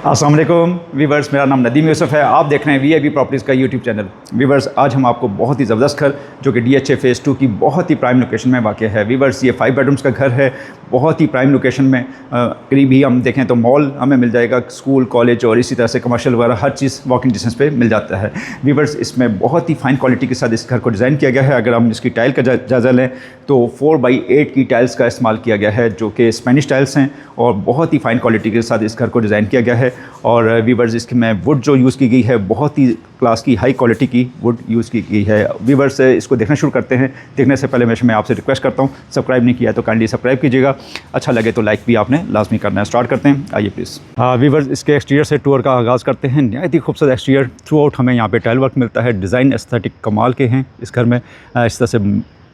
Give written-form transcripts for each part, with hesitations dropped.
अस्सलाम वालेकुम वीवर्स, मेरा नाम नदीम यूसुफ है। आप देख रहे हैं वीआईपी प्रॉपर्टीज़ का यूट्यूब चैनल। वीवर्स, आज हम आपको बहुत ही ज़बरदस्त घर जो कि डीएचए फेज़ 2 की बहुत ही प्राइम लोकेशन में वाक़ है। वीवर्स, ये 5 बेडरूम्स का घर है, बहुत ही प्राइम लोकेशन में। करीब ही हम देखें तो मॉल हमें मिल जाएगा, स्कूल, कॉलेज और इसी तरह से कमर्शियल वगैरह हर चीज़ वॉकिंग डिस्टेंस पे मिल जाता है। वीवर्स, इसमें बहुत ही फ़ाइन क्वालिटी के साथ इस घर को डिज़ाइन किया गया है। अगर हम इसकी टाइल का जायज़ा लें तो 4x8 की टाइल्स का इस्तेमाल किया गया है, जो कि स्पेनिश टाइल्स हैं और बहुत ही फ़ाइन क्वालिटी के साथ इस घर को डिज़ाइन किया गया है। और वीवर्स, इसके में वुड जो यूज़ की गई है बहुत ही क्लास की हाई क्वालिटी की वुड यूज़ की गई है। वीवर्स, इसको देखना शुरू करते हैं। देखने से पहले मैं आपसे रिक्वेस्ट करता हूँ, सब्सक्राइब नहीं किया तो काइंडली सब्सक्राइब कीजिएगा, अच्छा लगे तो लाइक भी आपने लाजमी करना है। स्टार्ट करते हैं, आइए प्लीज़। वीवर्स, इसके एक्सटीरियर से टूर का आगाज़ करते हैं। नहायत ही खूबसूरत एक्सटीरियर, थ्रू आउट हमें यहाँ पे टाइल वर्क मिलता है। डिज़ाइन एस्थेटिक कमाल के हैं इस घर में। इस तरह से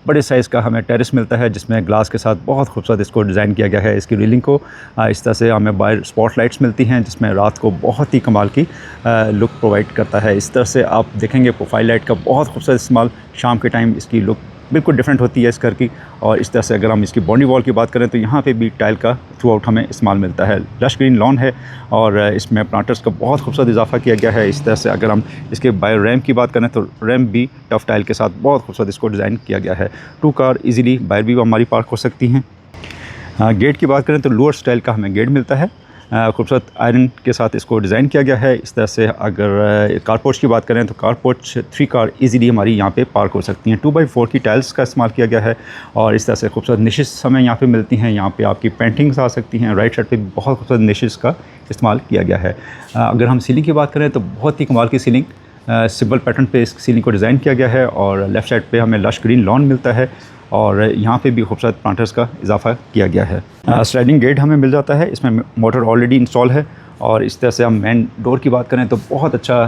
बड़े साइज़ का हमें टेरेस मिलता है, जिसमें ग्लास के साथ बहुत खूबसूरत इसको डिज़ाइन किया गया है। इसकी रीलिंग को इस तरह से हमें बाहर स्पॉट लाइट्स मिलती हैं, जिसमें रात को बहुत ही कमाल की लुक प्रोवाइड करता है। इस तरह से आप देखेंगे प्रोफाइल लाइट का बहुत खूबसूरत इस्तेमाल। शाम के टाइम इसकी लुक बिल्कुल डिफरेंट होती है इस घर की। और इस तरह से अगर हम इसकी बाउंड्री वॉल की बात करें तो यहाँ पे भी टाइल का थ्रू आउट हमें इस्तेमाल मिलता है। लश ग्रीन लॉन है और इसमें प्लांटर्स का बहुत खूबसूरत इजाफा किया गया है। इस तरह से अगर हम इसके बाहर रैम्प की बात करें तो रैम्प भी टफ टाइल के साथ बहुत खूबसूरत इसको डिज़ाइन किया गया है। 2 कार इजीली बाहर भी हमारी पार्क हो सकती हैं। गेट की बात करें तो लोअर स्टाइल का हमें गेट मिलता है, खूबसूरत आयरन के साथ इसको डिज़ाइन किया गया है। इस तरह से अगर कारपोर्च की बात करें तो कारपोर्च 3 कार इजीली हमारी यहाँ पे पार्क हो सकती हैं। 2x4 की टाइल्स का इस्तेमाल किया गया है और इस तरह से खूबसूरत निशेस हमें यहाँ पे मिलती हैं। यहाँ पे आपकी पेंटिंग्स आ सकती हैं। राइट साइड पे भी बहुत खूबसूरत निशेस का इस्तेमाल किया गया है। अगर हम सीलिंग की बात करें तो बहुत ही कमाल की सीलिंग, सिंपल पैटर्न पे इस सीलिंग को डिज़ाइन किया गया है। और लेफ़्ट साइड पे हमें लश ग्रीन लॉन मिलता है और यहाँ पे भी खूबसूरत प्लांटर्स का इजाफा किया गया है। स्लाइडिंग गेट हमें मिल जाता है, इसमें मोटर ऑलरेडी इंस्टॉल है। और इस तरह से हम मेन डोर की बात करें तो बहुत अच्छा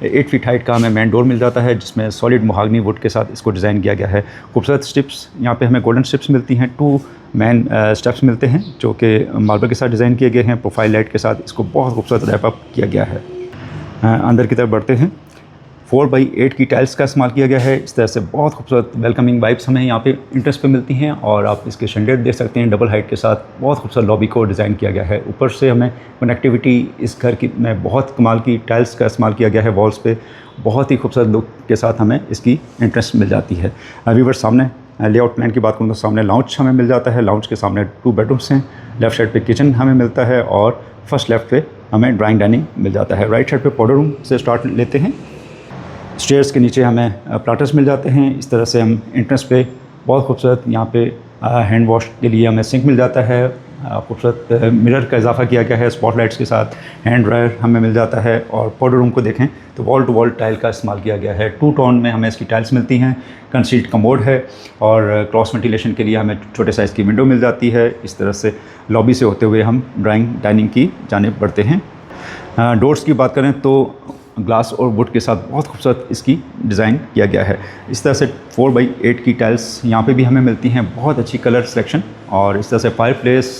8 फीट हाइट का हमें मेन डोर मिल जाता है, जिसमें सॉलिड मोहागनी वुड के साथ इसको डिज़ाइन किया गया है। खूबसूरत स्टिप्स यहाँ पे हमें गोल्डन स्टिप्स मिलती हैं। 2 मेन स्टेप्स मिलते हैं जो कि मार्बल के साथ डिज़ाइन किए गए हैं। प्रोफाइल लाइट के साथ इसको बहुत खूबसूरत रैप अप किया गया है। अंदर की तरफ बढ़ते हैं। 4x8 की टाइल्स का इस्तेमाल किया गया है। इस तरह से बहुत खूबसूरत वेलकमिंग वाइब्स हमें यहाँ पे इंटरेस्ट पे मिलती हैं। और आप इसके शंडेड देख सकते हैं, डबल हाइट के साथ बहुत खूबसूरत लॉबी को डिज़ाइन किया गया है। ऊपर से हमें कनेक्टिविटी इस घर की में बहुत कमाल की टाइल्स का इस्तेमाल किया गया है। वॉल्स पे बहुत ही खूबसूरत लुक के साथ हमें इसकी इंटरेस्ट मिल जाती है। वीवर, सामने लेआउट प्लान की बात करूँ तो सामने लाउंज हमें मिल जाता है। लाउंज के सामने 2 बेडरूम्स हैं। लेफ़्ट साइड पे किचन हमें मिलता है और फर्स्ट लेफ्ट पे हमें ड्राइंग डाइनिंग मिल जाता है। राइट साइड पे पाउडर रूम से स्टार्ट लेते हैं। स्टेयर्स के नीचे हमें प्लाटर्स मिल जाते हैं। इस तरह से हम एंट्रेंस पे बहुत खूबसूरत यहाँ पे हैंड वॉश के लिए हमें सिंक मिल जाता है। खूबसूरत मिरर का इजाफा किया गया है स्पॉटलाइट्स के साथ। हैंड ड्रायर हमें मिल जाता है। और पाउडर रूम को देखें तो वॉल टू वॉल टाइल का इस्तेमाल किया गया है। 2 टोन में हमें इसकी टाइल्स मिलती हैं। कंसील्ड कमोड है और क्रॉस वेंटिलेशन के लिए हमें छोटे साइज़ की विंडो मिल जाती है। इस तरह से लॉबी से होते हुए हम ड्राइंग डाइनिंग की जानिब बढ़ते हैं। डोर्स की बात करें तो ग्लास और वुड के साथ बहुत खूबसूरत इसकी डिज़ाइन किया गया है। इस तरह से 4x8 की टाइल्स यहाँ पे भी हमें मिलती हैं। बहुत अच्छी कलर सिलेक्शन। और इस तरह से फायरप्लेस,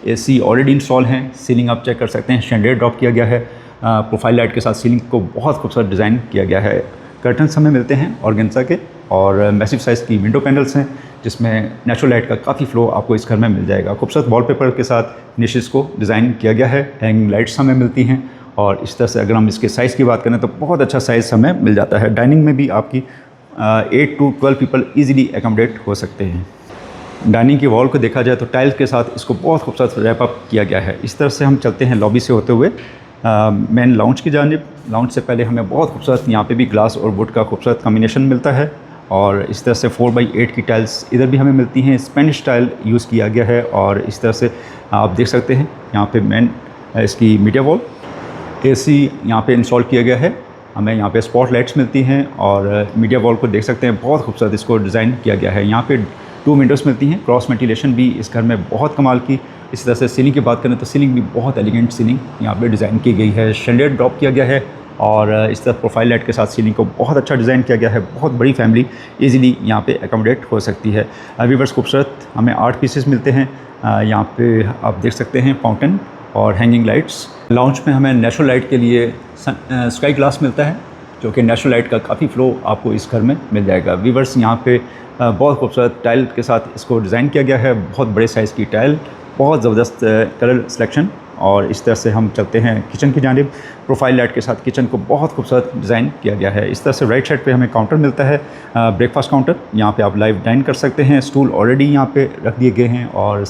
एसी ऑलरेडी इंस्टॉल हैं। सीलिंग आप चेक कर सकते हैं, शैंडेलियर ड्रॉप किया गया है। प्रोफाइल लाइट के साथ सीलिंग को बहुत खूबसूरत डिज़ाइन किया गया है। कर्टन्स हमें मिलते हैं ऑर्गेन्जा के और मैसिव साइज़ की विंडो पैनल्स हैं, जिसमें नेचुरल लाइट का काफ़ी फ्लो आपको इस घर में मिल जाएगा। खूबसूरत वॉलपेपर के साथ निशेस को डिज़ाइन किया गया है। हैंगिंग लाइट्स हमें मिलती हैं। और इस तरह से अगर हम इसके साइज़ की बात करें तो बहुत अच्छा साइज़ हमें मिल जाता है। डाइनिंग में भी आपकी 8 to 12 पीपल ईजिली एकोमोडेट हो सकते हैं। डाइनिंग की वॉल को देखा जाए तो टाइल्स के साथ इसको बहुत खूबसूरत रैप अप किया गया है। इस तरह से हम चलते हैं लॉबी से होते हुए मेन लाउंज की जानिब। लाउंज से पहले हमें बहुत खूबसूरत यहाँ पे भी ग्लास और वुड का खूबसूरत कॉम्बिनेशन मिलता है। और इस तरह से 4x8 की टाइल्स इधर भी हमें मिलती हैं। स्पेनिश टाइल यूज़ किया गया है। और इस तरह से आप देख सकते हैं यहाँ पे मेन इसकी मीडिया वॉल, एसी यहाँ पे इंस्टॉल किया गया है। हमें यहाँ पे स्पॉट लाइट्स मिलती हैं और मीडिया वॉल को देख सकते हैं, बहुत खूबसूरत इसको डिज़ाइन किया गया है। यहाँ पे 2 विंडोज़ मिलती हैं। क्रॉस वेंटिलेशन भी इस घर में बहुत कमाल की। इस तरह से सीलिंग की बात करें तो सीलिंग भी बहुत एलिगेंट सीलिंग यहाँ पे डिज़ाइन की गई है। शैंडेलियर ड्रॉप किया गया है और इस तरह प्रोफाइल लाइट के साथ सीलिंग को बहुत अच्छा डिज़ाइन किया गया है। बहुत बड़ी फैमिली ईजिली यहाँ पे एकोमोडेट हो सकती है। वीवर्स, खूबसूरत हमें 8 पीसेस मिलते हैं। यहाँ पे आप देख सकते हैं फाउंटेन और हैंगिंग लाइट्स। लाउंज में हमें नेचुरल लाइट के लिए स्काई ग्लास मिलता है, जो कि नेचुरल लाइट का काफ़ी फ्लो आपको इस घर में मिल जाएगा। वीवर्स, यहाँ पे बहुत खूबसूरत टाइल के साथ इसको डिज़ाइन किया गया है। बहुत बड़े साइज़ की टाइल, बहुत ज़बरदस्त कलर सिलेक्शन और इस तरह से हम चलते हैं किचन की जानिब। प्रोफाइल लाइट के साथ किचन को बहुत खूबसूरत डिज़ाइन किया गया है। इस तरह से राइट साइड पे हमें काउंटर मिलता है, ब्रेकफास्ट काउंटर। यहाँ पे आप लाइव डाइन कर सकते हैं। स्टूल ऑलरेडी यहाँ पे रख दिए गए हैं और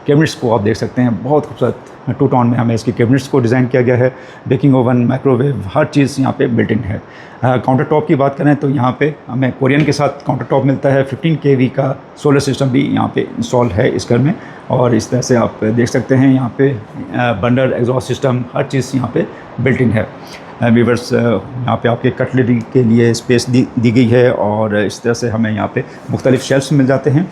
कैबिनेट्स को आप देख सकते हैं, बहुत खूबसूरत 2 टोन में हमें इसकी कैबिनेट्स को डिज़ाइन किया गया है। बेकिंग ओवन, माइक्रोवेव, हर चीज़ यहाँ पे बिल्ट इन है। काउंटर टॉप की बात करें तो यहाँ पे हमें कोरियन के साथ काउंटर टॉप मिलता है। 15 kV का सोलर सिस्टम भी यहाँ पे इंस्टॉल है इस घर में। और इस तरह से आप देख सकते हैं यहाँ पे बर्नर, एग्जॉस्ट सिस्टम, हर चीज़ यहाँ पे बिल्ट इन है। व्यूअर्स, यहाँ पे आपके कटलरी के लिए स्पेस दी गई है और इस तरह से हमें यहाँ पे मुख्तलिफ शेल्फ्स मिल जाते हैं।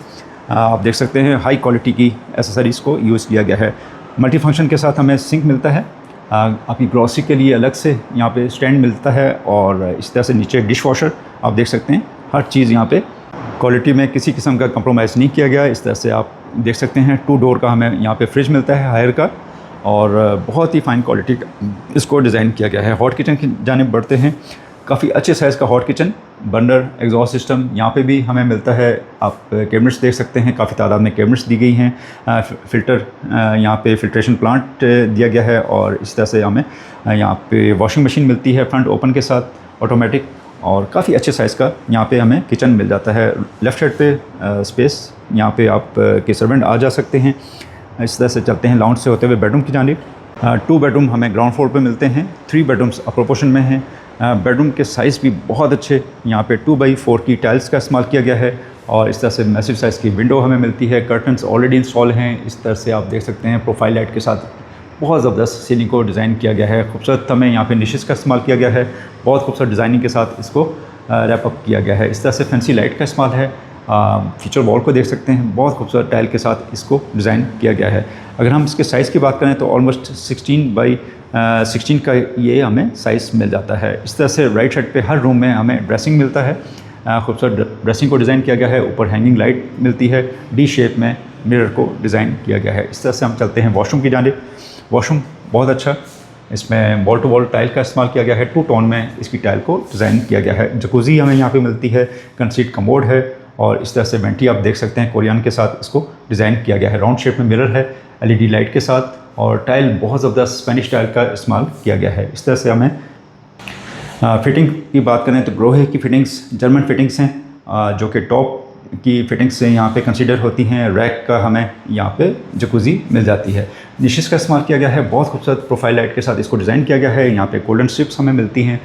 आप देख सकते हैं हाई क्वालिटी की एसेसरीज़ को यूज़ किया गया है। मल्टी फंक्शन के साथ हमें सिंक मिलता है। आपकी ग्रॉसरी के लिए अलग से यहाँ पे स्टैंड मिलता है और इस तरह से नीचे डिश वॉशर आप देख सकते हैं। हर चीज़ यहाँ पे क्वालिटी में किसी किस्म का कंप्रोमाइज़ नहीं किया गया। इस तरह से आप देख सकते हैं 2 डोर का हमें यहाँ पे फ्रिज मिलता है हायर का और बहुत ही फ़ाइन क्वालिटी का इसको डिज़ाइन किया गया है। हॉट किचन की जानिब बढ़ते हैं। काफ़ी अच्छे साइज़ का hot kitchen, burner, exhaust system यहाँ पे भी हमें मिलता है। आप कैबिनेट्स देख सकते हैं, काफ़ी तादाद में कैबिनेट्स दी गई हैं। फ़िल्टर यहाँ पे फ़िल्ट्रेशन प्लांट दिया गया है और इस तरह से हमें यहाँ पे वॉशिंग मशीन मिलती है फ्रंट ओपन के साथ ऑटोमेटिक। और काफ़ी अच्छे साइज़ का यहाँ पे हमें किचन मिल जाता है। लेफ़्ट साइड पे स्पेस, यहाँ पे आप के सर्वेंट आ जा सकते हैं। इस तरह से चलते हैं लाउंज से होते हुए बेडरूम की जानिब। 2 बेडरूम हमें ग्राउंड फ्लोर पे मिलते हैं। 3 बेडरूम्स प्रोपोर्शन में हैं। बेडरूम के साइज़ भी बहुत अच्छे, यहाँ पे 2x4 की टाइल्स का इस्तेमाल किया गया है और इस तरह से मैसिव साइज़ की विंडो हमें मिलती है। कर्टन्स ऑलरेडी इंस्टॉल हैं। इस तरह से आप देख सकते हैं प्रोफाइल लाइट के साथ बहुत ज़बरदस्त सीलिंग को डिज़ाइन किया गया है। खूबसूरत हमें यहाँ पे निशेस का इस्तेमाल किया गया है। बहुत खूबसूरत डिज़ाइनिंग के साथ इसको रैप अप किया गया है। इस तरह से फैंसी लाइट का इस्तेमाल है। फीचर वॉल को देख सकते हैं, बहुत खूबसूरत टाइल के साथ इसको डिज़ाइन किया गया है। अगर हम इसके साइज़ की बात करें तो ऑलमोस्ट 16x16 का ये हमें साइज़ मिल जाता है। इस तरह से राइट साइड पे हर रूम में हमें ड्रेसिंग मिलता है। खूबसूरत ड्रेसिंग को डिज़ाइन किया गया है। ऊपर हैंगिंग लाइट मिलती है। डी शेप में मिरर को डिज़ाइन किया गया है। इस तरह से हम चलते हैं वॉशरूम की जानिब। वॉशरूम बहुत अच्छा, इसमें वॉल टू वॉल टाइल का इस्तेमाल किया गया है। 2 टोन में इसकी टाइल को डिज़ाइन किया गया है। जकूज़ी हमें यहाँ पे मिलती है। कंसीड कमोड है और इस तरह से वेंटी आप देख सकते हैं कोरियन के साथ इसको डिज़ाइन किया गया है। राउंड शेप में मिरर है LED लाइट के साथ और टाइल बहुत ज़बरदस्त स्पेनिश टाइल का इस्तेमाल किया गया है। इस तरह से हमें फिटिंग की बात करें तो ग्रोहे की फिटिंग्स जर्मन फिटिंग्स हैं जो कि टॉप की फिटिंग्स से यहाँ पे कंसीडर होती हैं। रैक का हमें यहाँ पे जकूज़ी मिल जाती है। निशेस का इस्तेमाल किया गया है। बहुत खूबसूरत प्रोफाइल लाइट के साथ इसको डिज़ाइन किया गया है। यहाँ पे गोल्डन स्ट्रिप्स हमें मिलती हैं।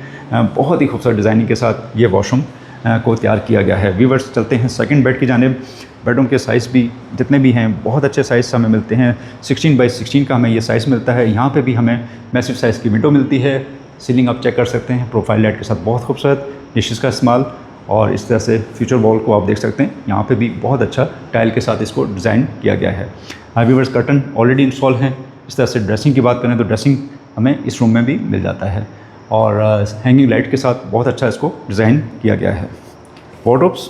बहुत ही खूबसूरत डिज़ाइनिंग के साथ ये वॉशरूम को तैयार किया गया है। व्यूअर्स, चलते हैं सेकंड बेड की जानिब। बेडरूम के साइज़ भी जितने भी हैं बहुत अच्छे साइज़ हमें मिलते हैं। 16x16 का हमें ये साइज़ मिलता है। यहाँ पे भी हमें मैसिव साइज़ की विंडो मिलती है। सीलिंग आप चेक कर सकते हैं, प्रोफाइल लाइट के साथ बहुत खूबसूरत निशेस का इस्तेमाल और इस तरह से फ्यूचर वॉल को आप देख सकते हैं। यहाँ पे भी बहुत अच्छा टाइल के साथ इसको डिज़ाइन किया गया है। व्यूअर्स, कर्टन ऑलरेडी इंस्टॉल हैं। इस तरह से ड्रेसिंग की बात करें तो ड्रेसिंग हमें इस रूम में भी मिल जाता है और हैंगिंग लाइट के साथ बहुत अच्छा इसको डिज़ाइन किया गया है। वार्डरोब्स,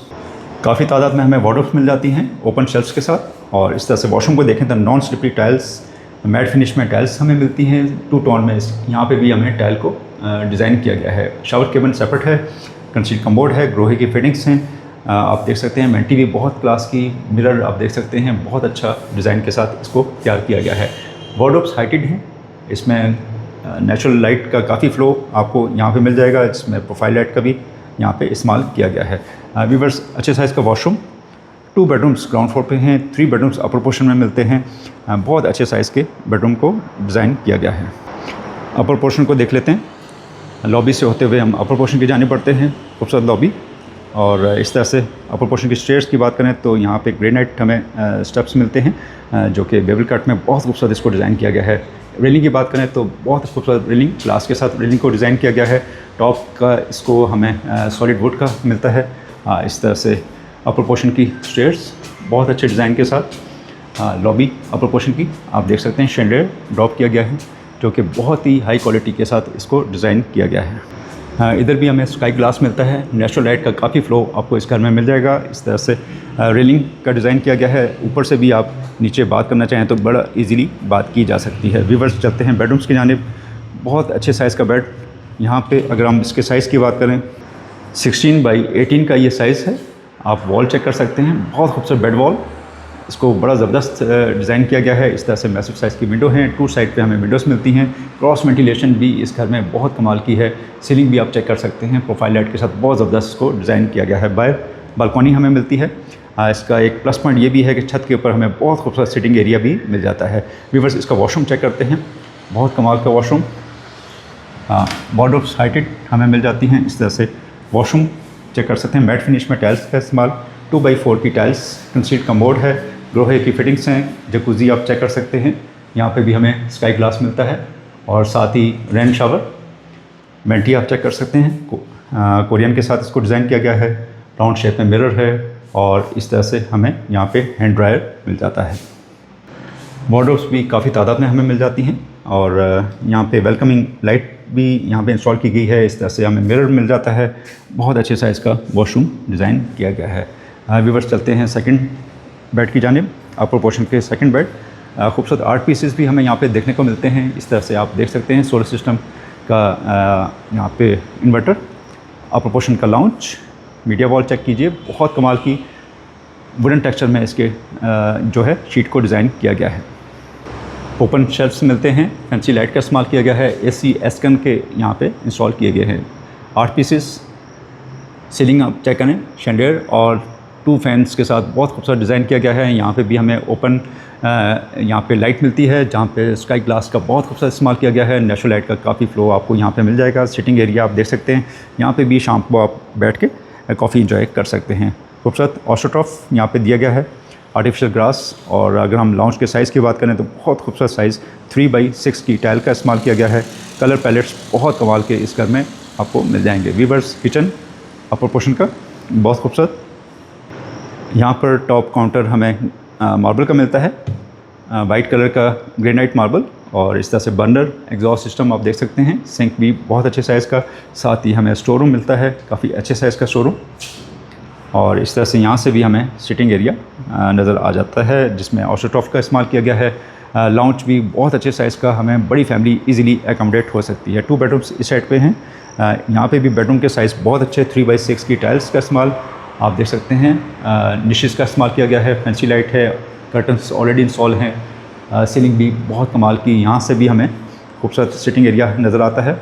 काफ़ी तादाद में हमें वार्डरोब्स मिल जाती हैं ओपन शेल्फ्स के साथ। और इस तरह से वॉशरूम को देखें तो non slippery tiles, matte finish में टाइल्स हमें मिलती हैं 2 टोन में। यहाँ पे भी हमें टाइल को डिज़ाइन किया गया है। शावर केबिन सेपरेट है। कंसील कमोड है। ग्रोहे की फिटिंग्स हैं। आप देख सकते हैं मेंटी भी बहुत क्लास की। मिरर आप देख सकते हैं, बहुत अच्छा डिज़ाइन के साथ इसको तैयार किया गया है। वार्डरोब्स हाइटेड हैं। इसमें नेचुरल लाइट का काफ़ी फ्लो आपको यहाँ पे मिल जाएगा। इसमें प्रोफाइल लाइट का भी यहाँ पे इस्तेमाल किया गया है। व्यूअर्स, अच्छे साइज़ का वॉशरूम, 2 बेडरूम्स ग्राउंड फ्लोर पे हैं। 3 बेडरूम्स अपर पोर्शन में मिलते हैं। बहुत अच्छे साइज़ के बेडरूम को डिज़ाइन किया गया है। अपर पोर्शन को देख लेते हैं। लॉबी से होते हुए हम अपर पोर्शन की जानिब बढ़ते हैं। खूबसूरत लॉबी और इस तरह से अपर पोर्शन की स्टेयर्स की बात करें तो यहाँ पे ग्रेनाइट हमें स्टेप्स मिलते हैं जो कि बेवल कट में बहुत खूबसूरत इसको डिज़ाइन किया गया है। रेलिंग की बात करें तो बहुत खूबसूरत रेलिंग, ग्लास के साथ रेलिंग को डिज़ाइन किया गया है। टॉप का इसको हमें सॉलिड वुड का मिलता है। इस तरह से अपर पोर्शन की स्टेयर्स बहुत अच्छे डिज़ाइन के साथ। लॉबी अपर पोर्शन की आप देख सकते हैं शैंडलियर ड्रॉप किया गया है जो कि बहुत ही हाई क्वालिटी के साथ इसको डिज़ाइन किया गया है। इधर भी हमें स्काई ग्लास मिलता है। नेचुरल लाइट का काफ़ी फ्लो आपको इस घर में मिल जाएगा। इस तरह से रेलिंग का डिज़ाइन किया गया है। ऊपर से भी आप नीचे बात करना चाहें तो बड़ा इजीली बात की जा सकती है। व्यूअर्स, चलते हैं बेडरूम्स की जानिब। बहुत अच्छे साइज़ का बेड यहाँ पे, अगर हम इसके साइज़ की बात करें 16x18 का ये साइज़ है। आप वॉल चेक कर सकते हैं, बहुत खूबसूरत बेड वॉल इसको बड़ा ज़बरदस्त डिज़ाइन किया गया है। इस तरह से मैसिव साइज़ की विंडो हैं, टू साइड पे हमें विंडोज़ मिलती हैं। क्रॉस वेंटिलेशन भी इस घर में बहुत कमाल की है। सीलिंग भी आप चेक कर सकते हैं, प्रोफाइल लाइट के साथ बहुत ज़बरदस्त इसको डिज़ाइन किया गया है। बाहर बालकनी हमें मिलती है। इसका एक प्लस पॉइंट ये भी है कि छत के ऊपर हमें बहुत खूबसूरत सिटिंग एरिया भी मिल जाता है। व्यूअर्स, इसका वॉशरूम चेक करते हैं, बहुत कमाल का वॉशरूम। वार्डरोब्स हाइटेड हमें मिल जाती हैं। इस तरह से वॉशरूम चेक कर सकते हैं, मैट फिनिश में टाइल्स का इस्तेमाल, 2x4 की टाइल्स, कंसीड कमोड है, ग्रोहे की फिटिंग्स हैं, जकूज़ी आप चेक कर सकते हैं। यहाँ पे भी हमें स्काई ग्लास मिलता है और साथ ही रेन शावर, वेंटी आप चेक कर सकते हैं। कोरियन के साथ इसको डिज़ाइन किया गया है। राउंड शेप में मिरर है और इस तरह से हमें यहाँ पे हैंड ड्रायर मिल जाता है। वार्डरोब्स भी काफ़ी तादाद में हमें मिल जाती हैं और यहाँ पे वेलकमिंग लाइट भी यहाँ पे इंस्टॉल की गई है। इस तरह से हमें मिरर मिल जाता है। बहुत अच्छे साइज़ का वॉशरूम डिज़ाइन किया गया है। व्यूअर्स, चलते हैं सेकंड बेड की जानिब। अपर पोर्शन के सेकंड बेड, खूबसूरत आर्ट पीसेस भी हमें यहाँ पे देखने को मिलते हैं। इस तरह से आप देख सकते हैं सोलर सिस्टम का यहाँ पे इन्वर्टर, अपर पोर्शन का लाउंज, मीडिया वॉल चेक कीजिए, बहुत कमाल की वुडन टेक्सचर में इसके जो है शीट को डिज़ाइन किया गया है। ओपन शेल्फ्स मिलते हैं, फैंसी लाइट का इस्तेमाल किया गया है। AC एस्कन के यहाँ पे इंस्टॉल किए गए हैं। आर्ट पीसेस, सीलिंग आप चेक करें, शैंडियर और 2 फैंस के साथ बहुत खूबसूरत डिज़ाइन किया गया है। यहाँ पे भी हमें ओपन यहाँ पे लाइट मिलती है, जहाँ पे स्काई ग्लास का बहुत खूबसूरत इस्तेमाल किया गया है। नेचुरल लाइट का काफ़ी फ्लो आपको यहाँ पे मिल जाएगा। सिटिंग एरिया आप देख सकते हैं, यहाँ पे भी शाम को आप बैठ के कॉफ़ी इंजॉय कर सकते हैं। खूबसूरत ऑस्ट्रोटॉफ यहाँ पे दिया गया है, आर्टिफिशियल ग्रास। और अगर हम लाउंज के साइज़ की बात करें तो बहुत खूबसूरत साइज़ 3x6 की टाइल का इस्तेमाल किया गया है। कलर पैलेट्स बहुत कमाल के इस घर में आपको मिल जाएंगे। व्यूअर्स, किचन अपर पोर्शन का बहुत खूबसूरत, यहाँ पर टॉप काउंटर हमें मार्बल का मिलता है, वाइट कलर का ग्रेनाइट मार्बल। और इस तरह से बर्नर एग्जॉस्ट सिस्टम आप देख सकते हैं। सिंक भी बहुत अच्छे साइज़ का, साथ ही हमें स्टोर रूम मिलता है, काफ़ी अच्छे साइज़ का स्टोर रूम। और इस तरह से यहाँ से भी हमें सिटिंग एरिया नज़र आ जाता है, जिसमें ऑस्ट्रोटॉफ का इस्तेमाल किया गया है। लाउंज भी बहुत अच्छे साइज़ का, हमें बड़ी फैमिली इजीली एकोमोडेट हो सकती है। 2 बेडरूम्स इस साइड पे हैं। यहाँ पे भी बेडरूम के साइज़ बहुत अच्छे, 3x6 की टाइल्स का इस्तेमाल आप देख सकते हैं। निशेस का इस्तेमाल किया गया है, फैंसी लाइट है, कर्टन्स ऑलरेडी इंस्टॉल हैं। सीलिंग भी बहुत कमाल की, यहाँ से भी हमें खूबसूरत सिटिंग एरिया नज़र आता है।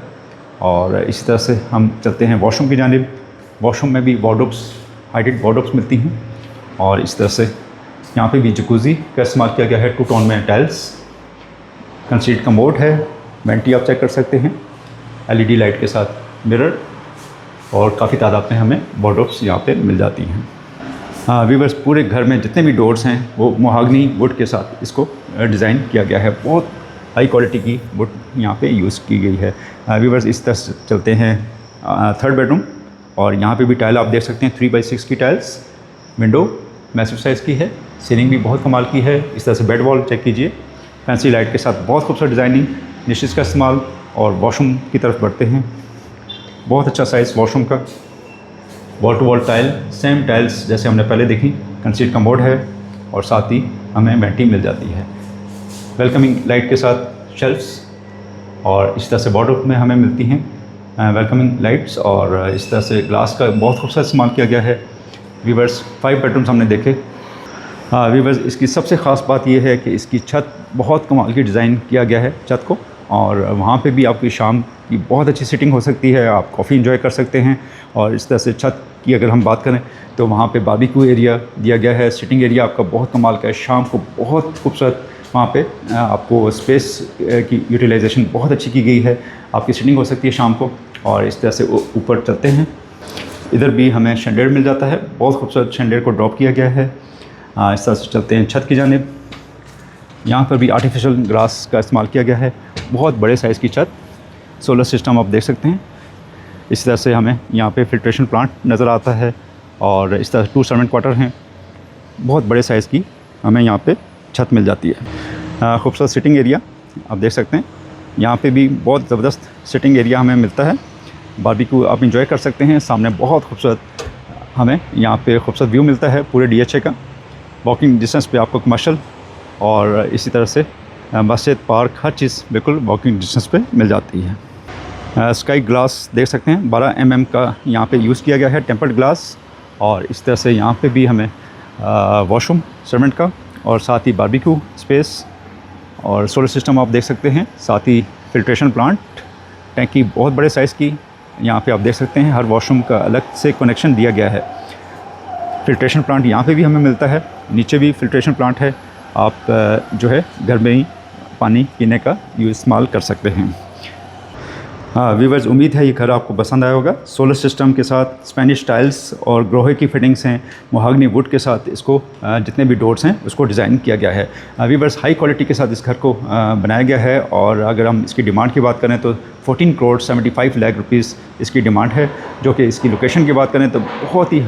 और इसी तरह से हम चलते हैं वॉशरूम की जानिब। वॉशरूम में भी वार्डरोब्स, हाइटेड वार्डरोब्स मिलती हैं। और इस तरह से यहाँ पे भी जकूज़ी का इस्तेमाल किया गया है, 2 टोन में टाइल्स, कंसीड कमोड है, वेंटी आप चेक कर सकते हैं, LED लाइट के साथ मिरर। और काफ़ी तादाद में हमें वार्डरोब्स यहाँ पे मिल जाती हैं। व्यूअर्स, पूरे घर में जितने भी डोर्स हैं वो मोहागनी वुड के साथ इसको डिज़ाइन किया गया है। बहुत हाई क्वालिटी की वुड यहाँ पे यूज़ की गई है। व्यूअर्स, इस तरह से चलते हैं थर्ड बेडरूम। और यहाँ पे भी टाइल आप देख सकते हैं, 3x6 की टाइल्स, विंडो मैसिव साइज़ की है, सीलिंग भी बहुत कमाल की है। इस तरह से बेड वॉल चेक कीजिए, फैंसी लाइट के साथ बहुत खूबसूरत डिज़ाइनिंग, निशेस का इस्तेमाल। और वॉशरूम की तरफ बढ़ते हैं, बहुत अच्छा साइज़ वॉशरूम का, wall to wall tile, same tiles जैसे हमने पहले देखी, कंसीड कमोड है और साथ ही हमें वेंटी मिल जाती है। वेलकमिंग लाइट के साथ शेल्फ्स और इस तरह से वार्डरोब में हमें मिलती हैं वेलकमिंग लाइट्स। और इस तरह से ग्लास का बहुत खूबसूरत इस्तेमाल किया गया है। व्यूअर्स, 5 बेडरूम्स हमने देखे। व्यूअर्स, इसकी सबसे ख़ास बात यह है कि इसकी छत बहुत कमाल की डिज़ाइन किया गया है छत को। और वहाँ पे भी आपकी शाम की बहुत अच्छी सिटिंग हो सकती है, आप कॉफ़ी इंजॉय कर सकते हैं। और इस तरह से छत की अगर हम बात करें तो वहाँ पे बारबेक्यू एरिया दिया गया है। सिटिंग एरिया आपका बहुत कमाल का है, शाम को बहुत खूबसूरत वहाँ पे आपको स्पेस की यूटिलाइजेशन बहुत अच्छी की गई है, आपकी सिटिंग हो सकती है शाम को। और इस तरह से ऊपर चलते हैं, इधर भी हमें शैंडियर मिल जाता है, बहुत खूबसूरत शैंडियर को ड्रॉप किया गया है। इस तरह से चलते हैं छत की जानिब। यहाँ पर भी आर्टिफिशियल ग्रास का इस्तेमाल किया गया है, बहुत बड़े साइज़ की छत, सोलर सिस्टम आप देख सकते हैं। इस तरह से हमें यहाँ पे फिल्ट्रेशन प्लांट नज़र आता है। और इस तरह 2 सर्वेंट क्वार्टर हैं, बहुत बड़े साइज़ की हमें यहाँ पे छत मिल जाती है। खूबसूरत सिटिंग एरिया आप देख सकते हैं, यहाँ पे भी बहुत ज़बरदस्त सिटिंग एरिया हमें मिलता है। बारबेक्यू आप इंजॉय कर सकते हैं, सामने बहुत खूबसूरत हमें यहाँ पे खूबसूरत व्यू मिलता है पूरे DHA का। वॉकिंग डिस्टेंस पे आपको कमर्शियल और इसी तरह से मस्जिद, पार्क, हर चीज़ बिल्कुल वॉकिंग डिस्टेंस पे मिल जाती है। स्काई ग्लास देख सकते हैं, 12 mm का यहाँ पे यूज़ किया गया है, टेम्पर्ड ग्लास। और इस तरह से यहाँ पे भी हमें वॉशरूम सर्वेंट का और साथ ही बारबेक्यू स्पेस और सोलर सिस्टम आप देख सकते हैं, साथ ही फ़िल्ट्रेशन प्लांट, टैंकी बहुत बड़े साइज़ की यहाँ पे आप देख सकते हैं। हर वॉशरूम का अलग से कनेक्शन दिया गया है। फ़िल्ट्रेशन प्लांट यहाँ पे भी हमें मिलता है, नीचे भी फ़िल्ट्रेशन प्लांट है। आप जो है घर में ही पानी पीने का इस्तेमाल कर सकते हैं। हाँ व्यूअर्स, उम्मीद है ये घर आपको पसंद आया होगा। सोलर सिस्टम के साथ स्पेनिश टाइल्स और ग्रोहे की फिटिंग्स हैं, महागनी वुड के साथ इसको जितने भी डोर्स हैं उसको डिज़ाइन किया गया है। व्यूअर्स, हाई क्वालिटी के साथ इस घर को बनाया गया है और अगर हम इसकी डिमांड की बात करें तो 14 करोड़ 75 लाख रुपीस इसकी डिमांड है। जो कि इसकी लोकेशन की बात करें तो बहुत ही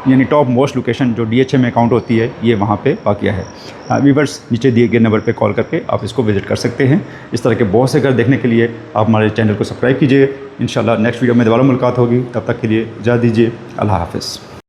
यानी टॉप मोस्ट लोकेशन जो DHA में काउंट होती है, ये वहाँ पे वाक़या है। व्यूअर्स, नीचे दिए गए नंबर पे कॉल करके आप इसको विज़िट कर सकते हैं। इस तरह के बहुत से घर देखने के लिए आप हमारे चैनल को सब्सक्राइब कीजिए। इंशाल्लाह नेक्स्ट वीडियो में दोबारा मुलाकात होगी, तब तक के लिए इजाज़त दीजिए। अल्लाह हाफ़िज़।